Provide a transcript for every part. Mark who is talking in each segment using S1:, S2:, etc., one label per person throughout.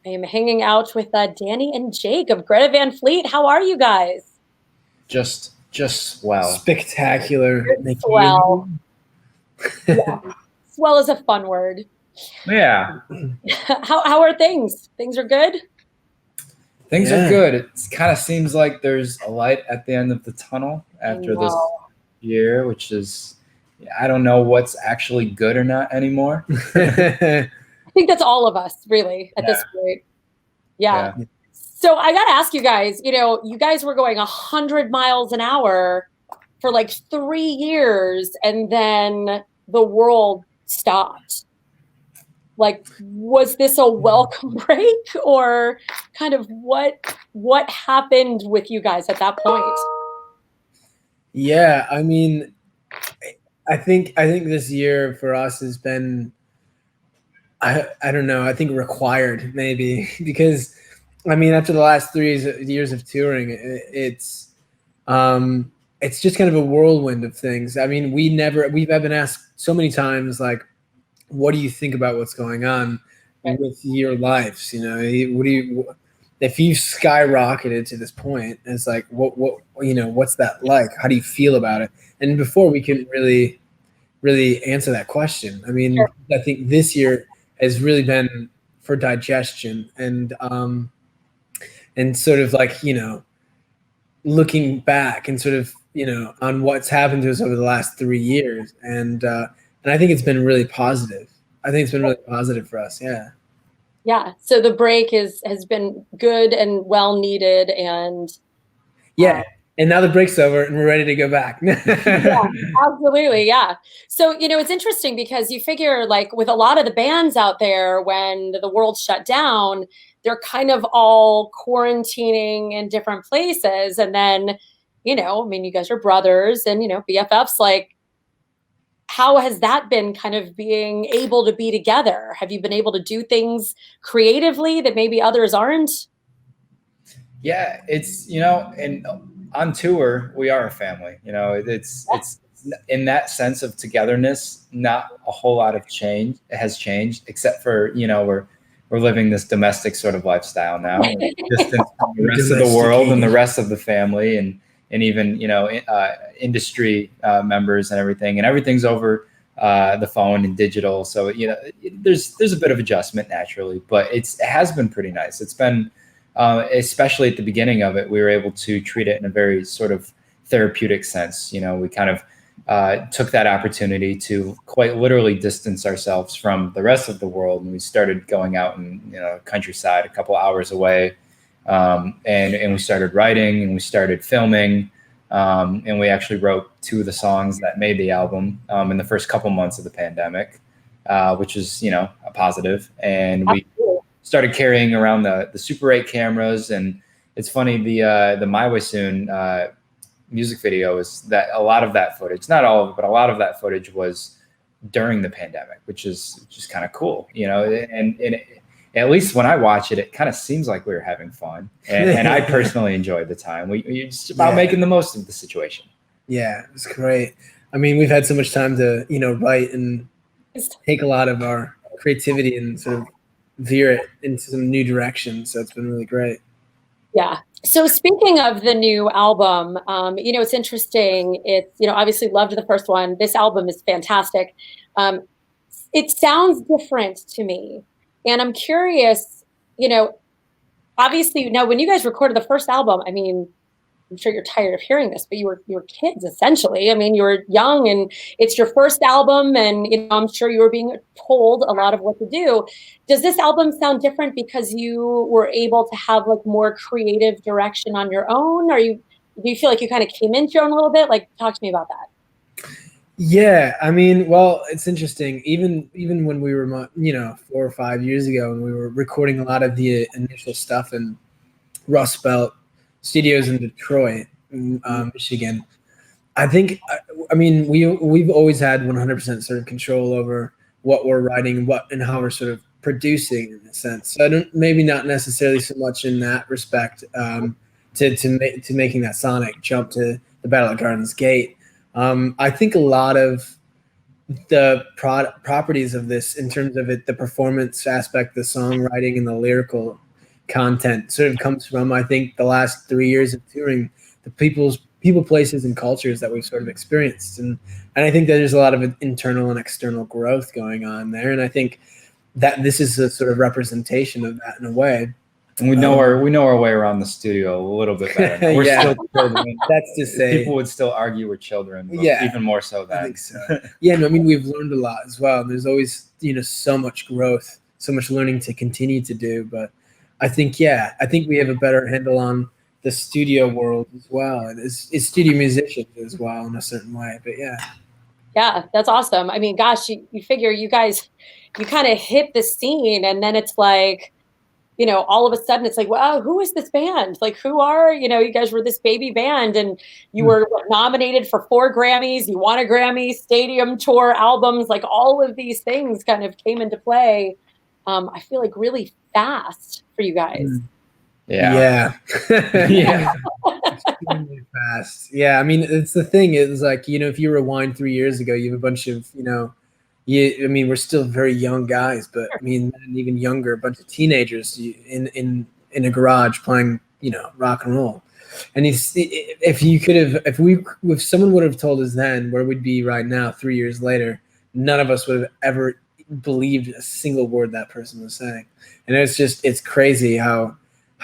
S1: I am hanging out with Danny and Jake of Greta Van Fleet. How are you guys?
S2: Just swell.
S3: Spectacular, Nikki.
S1: Swell. Yeah. Swell is a fun word.
S2: Yeah.
S1: How are things? Things are good?
S2: Things are good. It kind of seems like there's a light at the end of the tunnel after this year, which is, I don't know what's actually good or not anymore.
S1: I think that's all of us, really, at this point. Yeah. So I got to ask you guys, you guys were going 100 miles an hour for like 3 years, and then the world stopped. Like, was this a welcome break, or kind of what happened with you guys at that point?
S3: Yeah, I mean, I think this year for us has been, I don't know, I think required maybe, because I mean, after the last 3 years of touring, it's just kind of a whirlwind of things. I mean, we've been asked so many times, like, what do you think about what's going on with your lives? If you've skyrocketed to this point, it's like, what's that like? How do you feel about it? And before we can really answer that question, I mean, I think this year has really been for digestion and sort of like, looking back and sort of, on what's happened to us over the last 3 years. And I think it's been really positive. I think it's been really positive for us. Yeah.
S1: Yeah. So the break has been good and well needed, and
S3: and now the break's over and we're ready to go back.
S1: Yeah, absolutely. Yeah. So, it's interesting because you figure, like, with a lot of the bands out there, when the world shut down, they're kind of all quarantining in different places. And then, I mean, you guys are brothers and, BFFs, like, how has that been, kind of being able to be together? Have you been able to do things creatively that maybe others aren't?
S2: Yeah, it's, and on tour, we are a family. It's in that sense of togetherness, not a whole lot of change has changed, except for, we're living this domestic sort of lifestyle now, distance from the rest of the world and the rest of the family, and even, industry members and everything's over the phone and digital. So, there's a bit of adjustment naturally, but it has been pretty nice. It's been, especially at the beginning of it, we were able to treat it in a very sort of therapeutic sense. We kind of took that opportunity to quite literally distance ourselves from the rest of the world. And we started going out in, countryside a couple hours away. And we started writing and we started filming. And we actually wrote 2 of the songs that made the album in the first couple months of the pandemic, which is, a positive. And we started carrying around the Super 8 cameras. And it's funny, the My Way Soon music video is that a lot of that footage, not all of it, but a lot of that footage was during the pandemic, which is just kind of cool, and at least when I watch it, it kind of seems like we were having fun. And I personally enjoyed the time. It's just about making the most of the situation.
S3: Yeah, it's great. I mean, we've had so much time to, write and take a lot of our creativity and sort of veer it into some new direction. So it's been really great.
S1: Yeah. So speaking of the new album, it's interesting. It's, obviously loved the first one. This album is fantastic. It sounds different to me. And I'm curious, obviously now when you guys recorded the first album, I mean, I'm sure you're tired of hearing this, but you were kids essentially. I mean, you were young and it's your first album, and I'm sure you were being told a lot of what to do. Does this album sound different because you were able to have like more creative direction on your own? Do you feel like you kind of came into your own a little bit? Like, talk to me about that.
S3: Yeah, I mean, well, it's interesting. Even when we were, 4 or 5 years ago, and we were recording a lot of the initial stuff in Rust Belt Studios in Detroit, Michigan. I think, I mean, we've always had 100% sort of control over what we're writing, and how we're sort of producing in a sense. So I don't, maybe not necessarily so much in that respect, to making that sonic jump to the Battle at Gardens Gate. I think a lot of the properties of this in terms of it, the performance aspect, the songwriting, and the lyrical content sort of comes from, I think, the last 3 years of touring, the people, places, and cultures that we've sort of experienced, and I think that there's a lot of internal and external growth going on there, and I think that this is a sort of representation of that in a way.
S2: And we know our way around the studio a little bit better. We're still children.
S3: That's to say,
S2: people would still argue with children, but even more so then.
S3: I think so. Yeah, no, I mean, we've learned a lot as well. There's always, so much growth, so much learning to continue to do. But I think we have a better handle on the studio world as well, and it's studio musicians as well in a certain way. But
S1: yeah, that's awesome. I mean, gosh, you figure you guys, you kind of hit the scene, and then it's like, all of a sudden it's like, wow, who is this band? Like, who are, you guys were this baby band, and you were nominated for 4 Grammys, you won a Grammy, stadium tour, albums, like all of these things kind of came into play. I feel like really fast for you guys.
S3: Yeah. Extremely fast. Yeah. I mean, it's the thing is like, if you rewind 3 years ago, you have a bunch of, we're still very young guys, but I mean, even younger, a bunch of teenagers in a garage playing, rock and roll. And if someone would have told us then where we'd be right now, 3 years later, none of us would have ever believed a single word that person was saying. And it's crazy how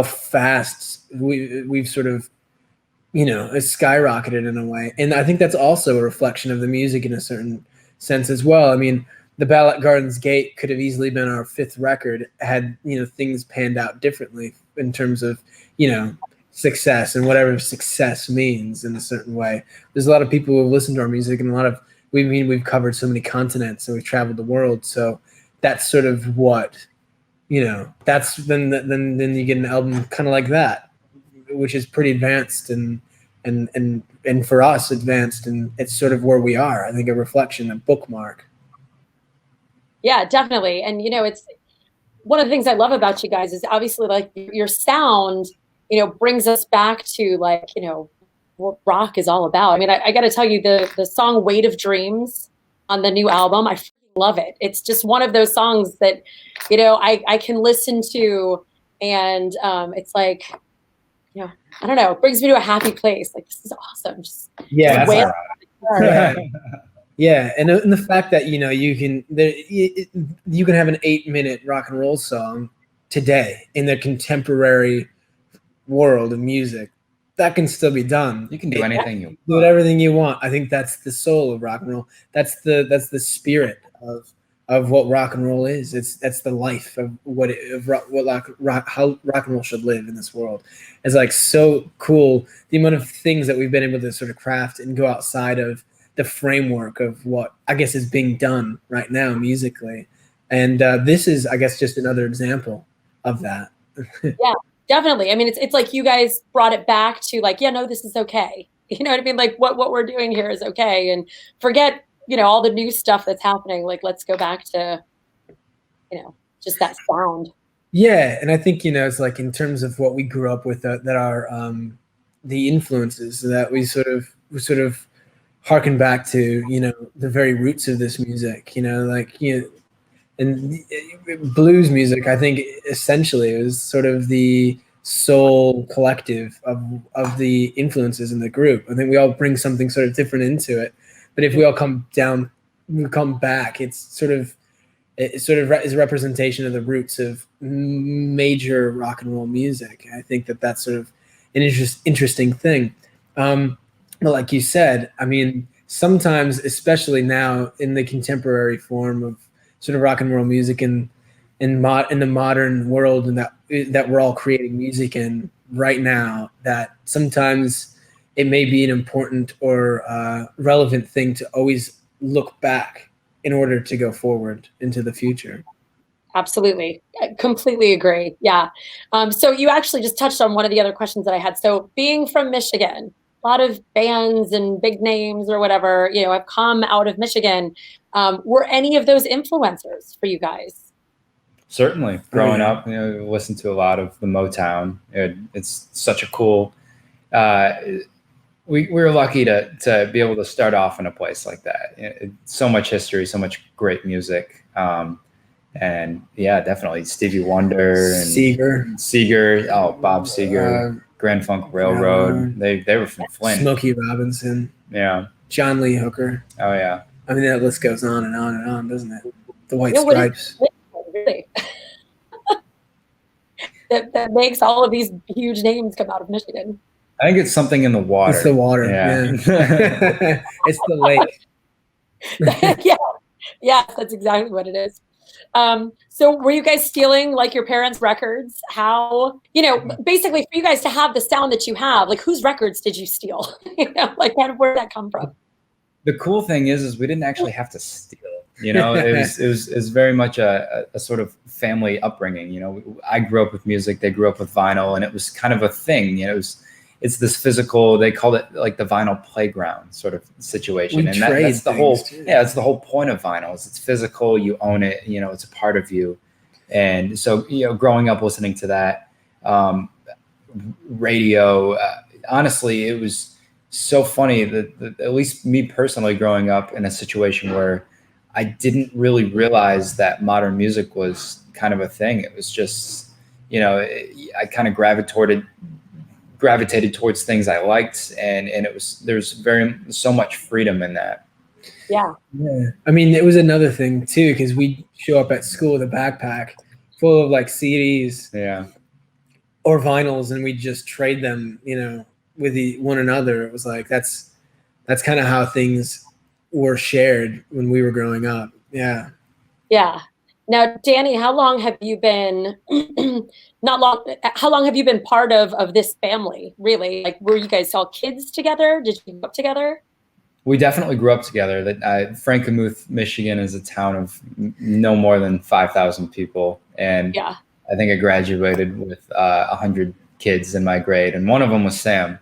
S3: fast we've sort of, it's skyrocketed in a way. And I think that's also a reflection of the music in a certain sense as well. I mean, the Bell at Gardens Gate could have easily been our 5th record had, things panned out differently in terms of, success and whatever success means in a certain way. There's a lot of people who have listened to our music, and we've covered so many continents and we've traveled the world. So that's sort of what, that's then you get an album kind of like that, which is pretty advanced and for us advanced, and it's sort of where we are. I think a reflection, a bookmark.
S1: Yeah, definitely. And it's one of the things I love about you guys is obviously like your sound, brings us back to like, what rock is all about. I mean, I got to tell you, the song Weight of Dreams on the new album, I love it. It's just one of those songs that, I can listen to, and it's like, I don't know, it brings me to a happy place. Like, this is awesome.
S3: Yeah. Yeah. And the fact that, you can have an 8-minute rock and roll song today in the contemporary world of music, that can still be done.
S2: You can do anything you want.
S3: Do everything you want. I think that's the soul of rock and roll. That's the spirit of what rock and roll is. That's the life of how rock and roll should live in this world. It's like so cool, the amount of things that we've been able to sort of craft and go outside of the framework of what I guess is being done right now musically. And this is, I guess, just another example of that.
S1: Yeah, definitely. I mean, it's like you guys brought it back to like, no, this is okay. You know what I mean? Like what we're doing here is okay. And forget, all the new stuff that's happening. Like, let's go back to, just that sound.
S3: Yeah. And I think, it's like in terms of what we grew up with that are the influences that we sort of harken back to, the very roots of this music, and blues music, I think essentially is sort of the soul collective of the influences in the group. I think we all bring something sort of different into it, but if we all come back, it sort of is a representation of the roots of major rock and roll music. I think that's sort of an interesting thing. But like you said, I mean, sometimes, especially now in the contemporary form of sort of rock and roll music in the modern world, and that we're all creating music in right now, that sometimes it may be an important or relevant thing to always look back in order to go forward into the future.
S1: Absolutely. I completely agree. Yeah. So you actually just touched on one of the other questions that I had. So being from Michigan, a lot of bands and big names or whatever, have come out of Michigan. Were any of those influencers for you guys?
S2: Certainly. Growing up, listened to a lot of the Motown. It's such a cool we were lucky to be able to start off in a place like that. So much history, so much great music. And yeah, definitely Stevie Wonder and Seeger. Oh, Bob Seger, Grand Funk Railroad. They were from Flint.
S3: Smokey Robinson.
S2: Yeah.
S3: John Lee Hooker.
S2: Oh yeah.
S3: I mean, that list goes on and on and on, doesn't it? The White Stripes.
S1: Really? that makes all of these huge names come out of Michigan.
S2: I think it's something in the water.
S3: It's the water. Yeah. It's the lake.
S1: Yeah, that's exactly what it is. So were you guys stealing like your parents' records? How, basically for you guys to have the sound that you have, like whose records did you steal? Like kind of where did that come from?
S2: The cool thing is we didn't actually have to steal. It was very much a sort of family upbringing. I grew up with music, they grew up with vinyl, and it was kind of a thing. It's this physical, they called it like the vinyl playground sort of situation. And that's the whole, it's the whole point of vinyl is it's physical, you own it, it's a part of you. And so, growing up listening to that, radio, honestly, it was so funny that at least me personally growing up in a situation where I didn't really realize that modern music was kind of a thing. It was just, I kind of gravitated towards things I liked, and there's so much freedom in that.
S1: Yeah.
S3: I mean, it was another thing too, because we'd show up at school with a backpack full of like CDs, or vinyls, and we'd just trade them, with one another. It was like that's kind of how things were shared when we were growing up. Yeah.
S1: Yeah. Now, Danny, how long have you been, how long have you been part of this family, really? Like, were you guys all kids together? Did you grow up together?
S2: We definitely grew up together. Frankenmuth, Michigan is a town of no more than 5,000 people. And I think I graduated with 100 kids in my grade. And one of them was Sam.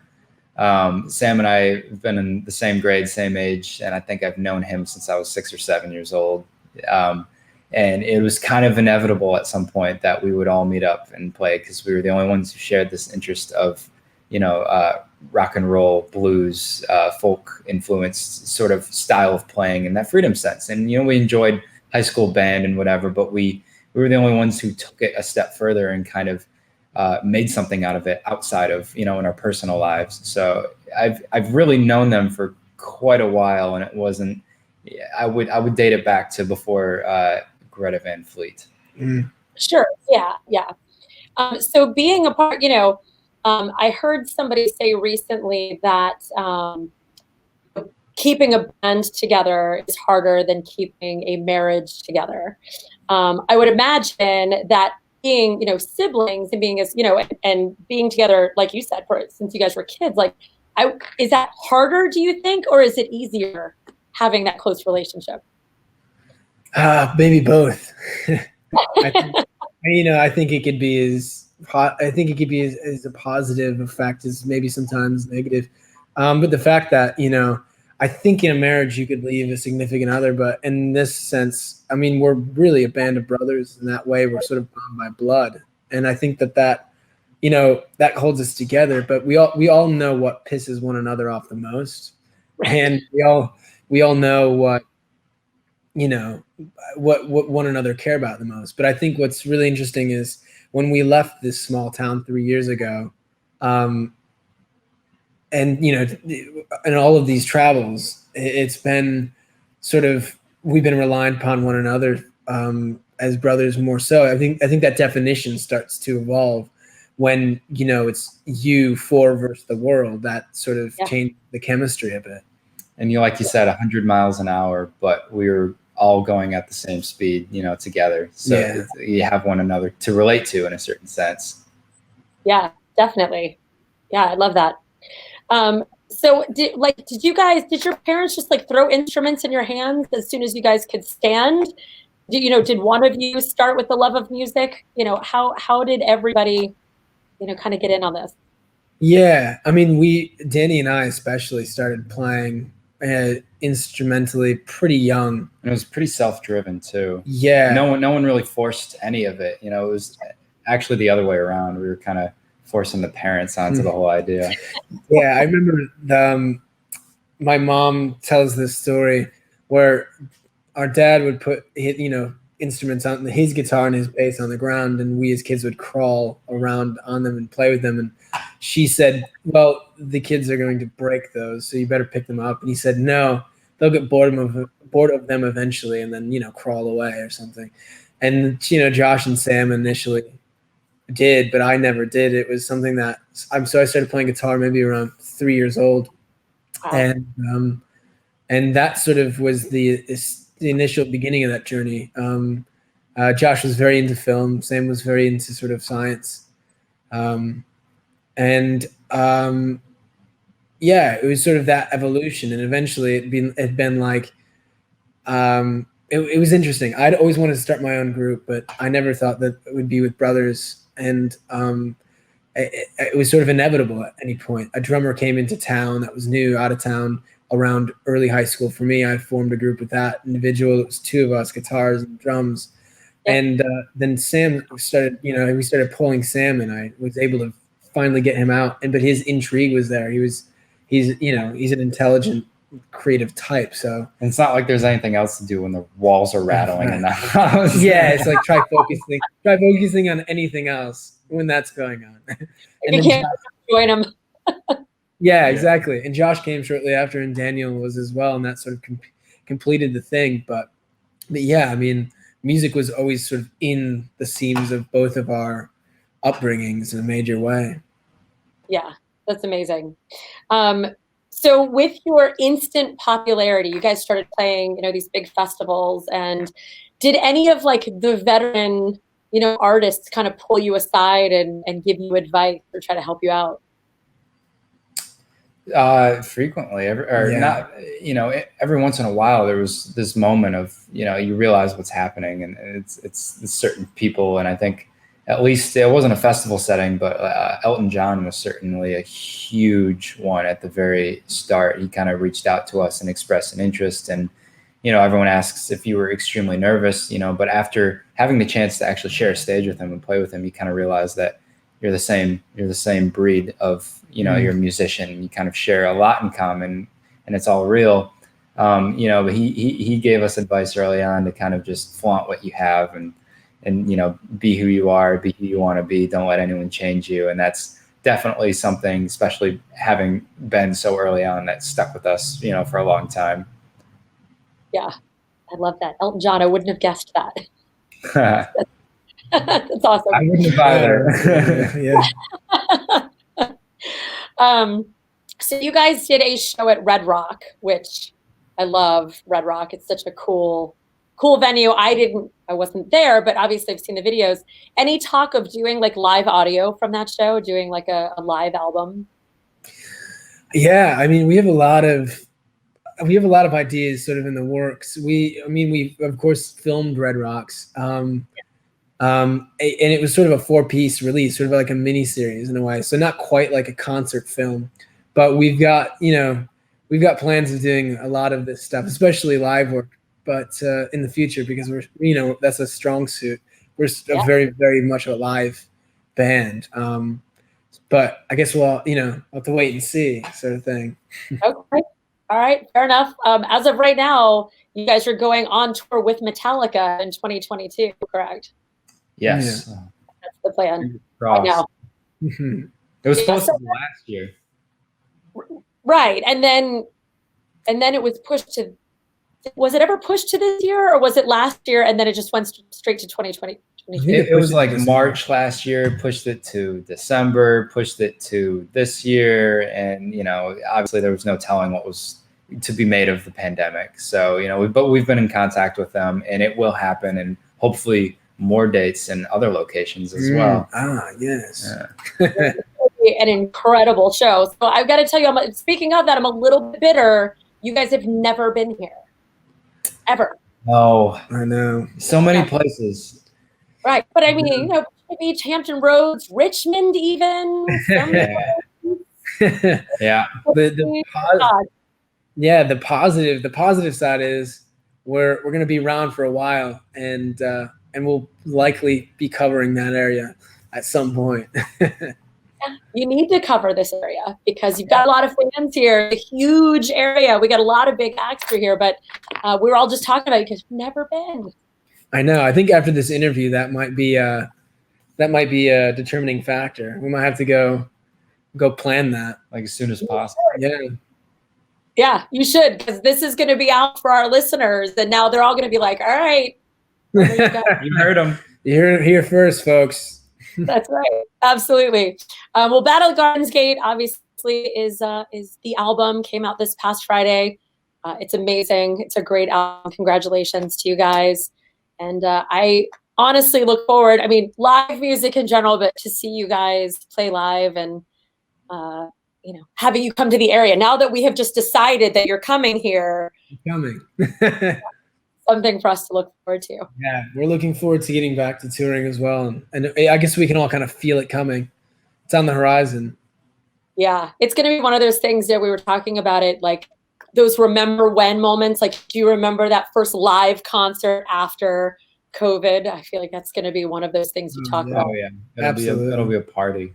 S2: Sam and I have been in the same grade, same age. And I think I've known him since I was 6 or 7 years old. And it was kind of inevitable at some point that we would all meet up and play because we were the only ones who shared this interest of, rock and roll, blues, folk influenced sort of style of playing and that freedom sense. And, we enjoyed high school band and whatever, but we were the only ones who took it a step further and kind of made something out of it outside of, in our personal lives. So I've really known them for quite a while, and it wasn't, I would date it back to before Greta Van Fleet.
S1: Sure. Yeah. So being a part, I heard somebody say recently that keeping a band together is harder than keeping a marriage together. I would imagine that being, siblings and being as, and being together, like you said, since you guys were kids, like, is that harder, do you think, or is it easier having that close relationship?
S3: Maybe both. I think it could be as a positive effect as maybe sometimes negative. But the fact that, I think in a marriage you could leave a significant other, but in this sense, I mean, we're really a band of brothers in that way. We're sort of bound by blood. And I think that holds us together, but we all know what pisses one another off the most. And we all know what one another care about the most. But I think what's really interesting is when we left this small town 3 years ago, and in all of these travels, it's been sort of, we've been reliant upon one another as brothers more so. I think that definition starts to evolve when it's you four versus the world. That sort of changed the chemistry a bit.
S2: And like you said, 100 miles an hour, but we were all going at the same speed, together. So you have one another to relate to in a certain sense.
S1: Yeah, definitely. Yeah, I love that. So did your parents just like throw instruments in your hands as soon as you guys could stand? Did one of you start with the love of music? How did everybody, kind of get in on this?
S3: Yeah, I mean, Danny and I especially started playing instrumentally pretty young.
S2: And it was pretty self-driven too.
S3: Yeah.
S2: No one really forced any of it. It was actually the other way around. We were kind of forcing the parents onto the whole idea.
S3: Yeah, I remember my mom tells this story where our dad would put instruments on his guitar and his bass on the ground, and we as kids would crawl around on them and play with them. And she said, well, the kids are going to break those, so you better pick them up. And he said, no, they'll get bored of them eventually, and then crawl away or something. And Josh and Sam initially did, but I never did. It was something that I started playing guitar maybe around 3 years old. Wow. And that sort of was the initial beginning of that journey. Josh was very into film. Sam was very into sort of science. It was sort of that evolution. And eventually it'd been like, it was interesting. I'd always wanted to start my own group, but I never thought that it would be with brothers. And it was sort of inevitable at any point. A drummer came into town that was new, out of town, around early high school. For me, I formed a group with that individual. It was two of us, guitars and drums. Yeah. And then Sam started, we started pulling Sam, and I was able to finally get him out. But his intrigue was there. He's an intelligent, creative type. So
S2: and it's not like there's anything else to do when the walls are rattling in the house.
S3: Yeah, it's like try focusing on anything else when that's going on. And
S1: you can't join them.
S3: Yeah, exactly. And Josh came shortly after, and Daniel was as well, and that sort of completed the thing. But yeah, I mean, music was always sort of in the seams of both of our upbringings in a major way.
S1: Yeah, that's amazing. So with your instant popularity, you guys started playing, these big festivals, and did any of like the veteran, artists kind of pull you aside and give you advice or try to help you out?
S2: Frequently, every once in a while, there was this moment of, you realize what's happening, and it's certain people. And I think at least it wasn't a festival setting, but Elton John was certainly a huge one at the very start. He kind of reached out to us and expressed an interest, and everyone asks if you were extremely nervous, but after having the chance to actually share a stage with him and play with him, you kind of realize that you're the same breed of, you're a musician. You kind of share a lot in common, and it's all real. But he gave us advice early on to kind of just flaunt what you have and be who you are, be who you want to be. Don't let anyone change you. And that's definitely something, especially having been so early on, that stuck with us, for a long time.
S1: Yeah, I love that. Elton John, I wouldn't have guessed that. That's awesome.
S2: I wouldn't have either.
S1: Yeah. So you guys did a show at Red Rock, which I love. Red Rock. It's such a cool venue. I wasn't there, but obviously I've seen the videos. Any talk of doing like live audio from that show, doing like a live album?
S3: Yeah, I mean, we have a lot of ideas sort of in the works. We of course filmed Red Rocks. And it was sort of a 4-piece release, sort of like a mini series in a way. So not quite like a concert film, but we've got plans of doing a lot of this stuff, especially live work, but in the future, because we're, that's a strong suit. We're a very, very much a live band. But I guess we'll have to wait and see, sort of thing.
S1: Okay. All right. Fair enough. As of right now, you guys are going on tour with Metallica in 2022, correct?
S2: Yes.
S1: Yeah. That's the plan right now.
S2: It was supposed to be last year.
S1: Right. And then it was pushed to, was it ever pushed to this year, or was it last year and then it just went straight to 2020?
S2: It was like March last year, pushed it to December, pushed it to this year. And, obviously there was no telling what was to be made of the pandemic. So, but we've been in contact with them, and it will happen, and hopefully more dates in other locations as well.
S3: Yes.
S1: Yeah. An incredible show. So I've got to tell you, speaking of that, I'm a little bit bitter. You guys have never been here. Ever.
S2: Oh,
S3: I know.
S2: So many places.
S1: Right. But I mean, Beach, Hampton Roads, Richmond even.
S3: Yeah. The positive side is we're going to be around for a while, and we'll likely be covering that area at some point.
S1: You need to cover this area because you've got a lot of fans here, a huge area. We got a lot of big acts through here, but we were all just talking about it because we've never been.
S3: I know. I think after this interview, that might be a determining factor. We might have to go plan that
S2: like as soon as possible.
S1: Yeah, you should, because this is going to be out for our listeners, and now they're all going to be like, all right.
S2: You heard them.
S3: You're here first, folks.
S1: That's right. Absolutely. Well, Battle Gardens Gate obviously is the album, came out this past Friday. It's amazing. It's a great album. Congratulations to you guys. And I honestly look forward, I mean, live music in general, but to see you guys play live and, having you come to the area. Now that we have just decided that you're coming here. Something for us to look forward to.
S3: Yeah, we're looking forward to getting back to touring as well. And I guess we can all kind of feel it coming. It's on the horizon.
S1: Yeah, it's going to be one of those things that we were talking about it, like those remember when moments. Like, do you remember that first live concert after COVID? I feel like that's going to be one of those things you talk about.
S2: Oh, yeah. It'll be a party.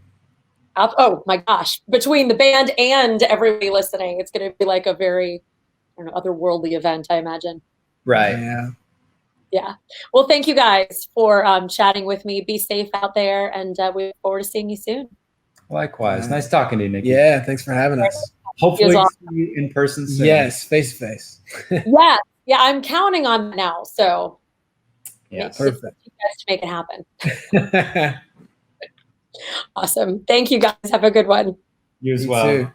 S1: Oh, my gosh. Between the band and everybody listening, it's going to be like a very otherworldly event, I imagine.
S2: Right.
S1: Yeah. Well, thank you guys for chatting with me. Be safe out there, and we look forward to seeing you soon.
S2: Likewise. Nice talking to you, Nikki.
S3: Yeah, thanks for having us.
S2: Hopefully see you in person soon.
S3: Yes, face to face.
S1: Yeah, I'm counting on that now. So
S3: yeah, perfect.
S1: You guys to make it happen. Awesome. Thank you guys. Have a good one.
S2: You as well.